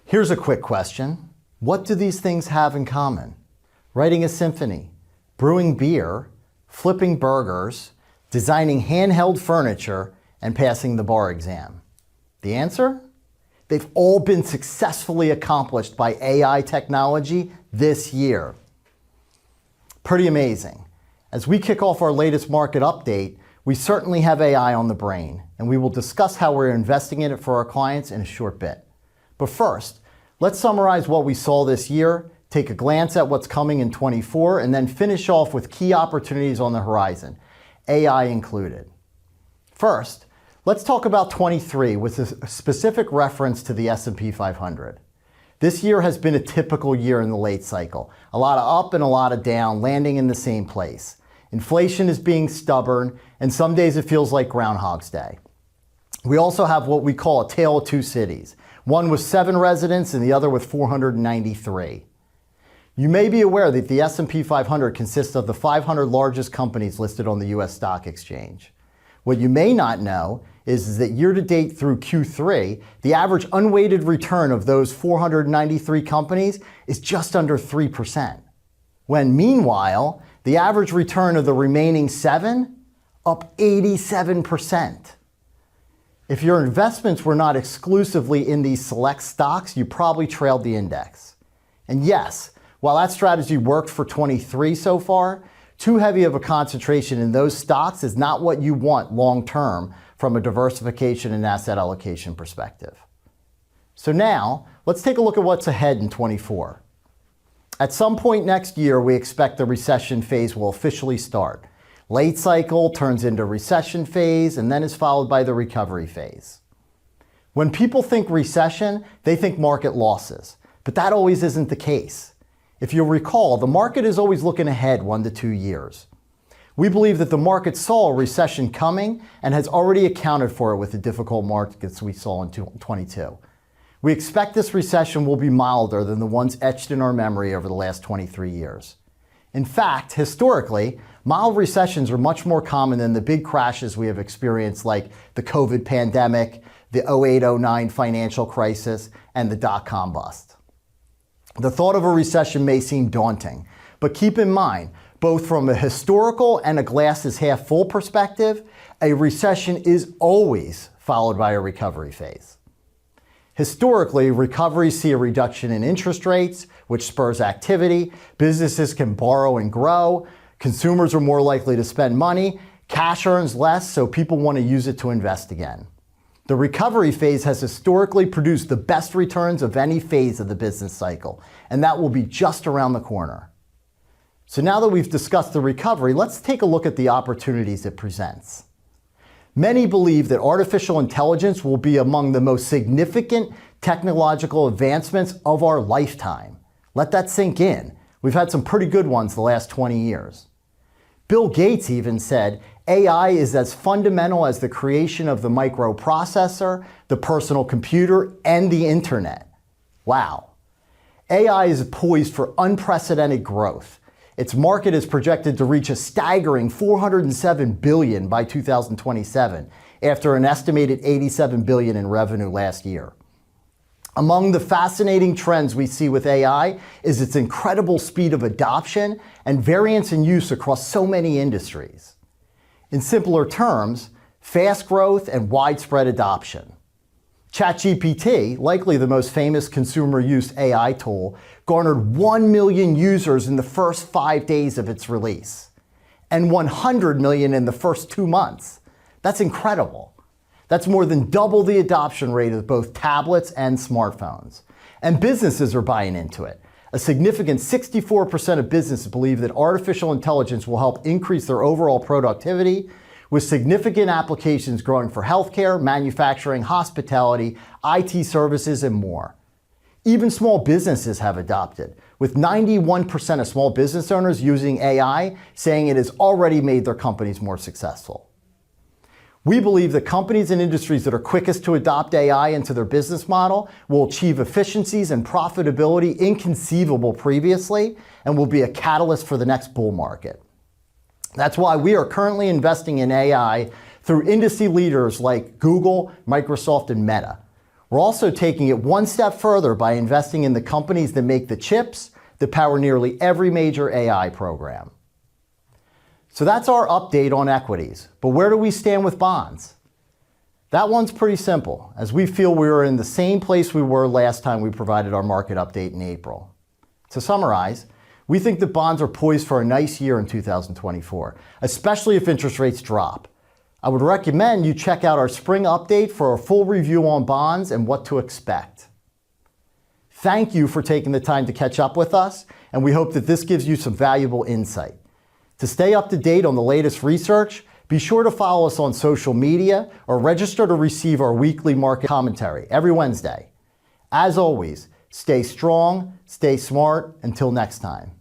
Here's a quick question. What do these things have in common? Writing a symphony, brewing beer, flipping burgers, designing handheld furniture, and passing the bar exam. The answer? They've all been successfully accomplished by AI technology this year. Pretty amazing. As we kick off our latest market update, we certainly have AI on the brain, and we will discuss how we're investing in it for our clients in a short bit. But first, let's summarize what we saw this year, take a glance at what's coming in 24, and then finish off with key opportunities on the horizon, AI included. First, let's talk about 23 with a specific reference to the S&P 500. This year has been a typical year in the late cycle. A lot of up and a lot of down, landing in the same place. Inflation is being stubborn, and some days it feels like Groundhog's Day. We also have what we call a tale of two cities, one with 7 residents and the other with 493. You may be aware that the S&P 500 consists of the 500 largest companies listed on the US stock exchange. What you may not know is that year-to-date through Q3, the average unweighted return of those 493 companies is just under 3%. When meanwhile, the average return of the remaining 7, up 87%. If your investments were not exclusively in these select stocks, you probably trailed the index. And yes, while that strategy worked for 23 so far, too heavy of a concentration in those stocks is not what you want long-term from a diversification and asset allocation perspective. So now, let's take a look at what's ahead in 24. At some point next year, we expect the recession phase will officially start. Late cycle turns into recession phase and then is followed by the recovery phase. When people think recession, they think market losses, but that always isn't the case. If you'll recall, the market is always looking ahead 1 to 2 years. We believe that the market saw a recession coming and has already accounted for it with the difficult markets we saw in 22. We expect this recession will be milder than the ones etched in our memory over the last 23 years. In fact, historically, mild recessions are much more common than the big crashes we have experienced like the COVID pandemic, the 08-09 financial crisis, and the dot-com bust. The thought of a recession may seem daunting, but keep in mind, both from a historical and a glass is half full perspective, a recession is always followed by a recovery phase. Historically, recoveries see a reduction in interest rates, which spurs activity, businesses can borrow and grow, consumers are more likely to spend money, cash earns less, so people want to use it to invest again. The recovery phase has historically produced the best returns of any phase of the business cycle, and that will be just around the corner. So now that we've discussed the recovery, let's take a look at the opportunities it presents. Many believe that artificial intelligence will be among the most significant technological advancements of our lifetime. Let that sink in. We've had some pretty good ones the last 20 years. Bill Gates even said, AI is as fundamental as the creation of the microprocessor, the personal computer, and the internet. Wow. AI is poised for unprecedented growth. Its market is projected to reach a staggering $407 billion by 2027, after an estimated $87 billion in revenue last year. Among the fascinating trends we see with AI is its incredible speed of adoption and variance in use across so many industries. In simpler terms, fast growth and widespread adoption. ChatGPT, likely the most famous consumer use AI tool, garnered 1 million users in the first 5 days of its release, and 100 million in the first 2 months. That's incredible. That's more than double the adoption rate of both tablets and smartphones. And businesses are buying into it. A significant 64% of businesses believe that artificial intelligence will help increase their overall productivity, with significant applications growing for healthcare, manufacturing, hospitality, IT services, and more. Even small businesses have adopted, with 91% of small business owners using AI saying it has already made their companies more successful. We believe that companies and industries that are quickest to adopt AI into their business model will achieve efficiencies and profitability inconceivable previously and will be a catalyst for the next bull market. That's why we are currently investing in AI through industry leaders like Google, Microsoft, and Meta. We're also taking it one step further by investing in the companies that make the chips that power nearly every major AI program. So that's our update on equities. But where do we stand with bonds? That one's pretty simple, as we feel we are in the same place we were last time we provided our market update in April. To summarize, we think that bonds are poised for a nice year in 2024, especially if interest rates drop. I would recommend you check out our spring update for a full review on bonds and what to expect. Thank you for taking the time to catch up with us, and we hope that this gives you some valuable insight. To stay up to date on the latest research, be sure to follow us on social media or register to receive our weekly market commentary every Wednesday. As always, stay strong, stay smart. Until next time.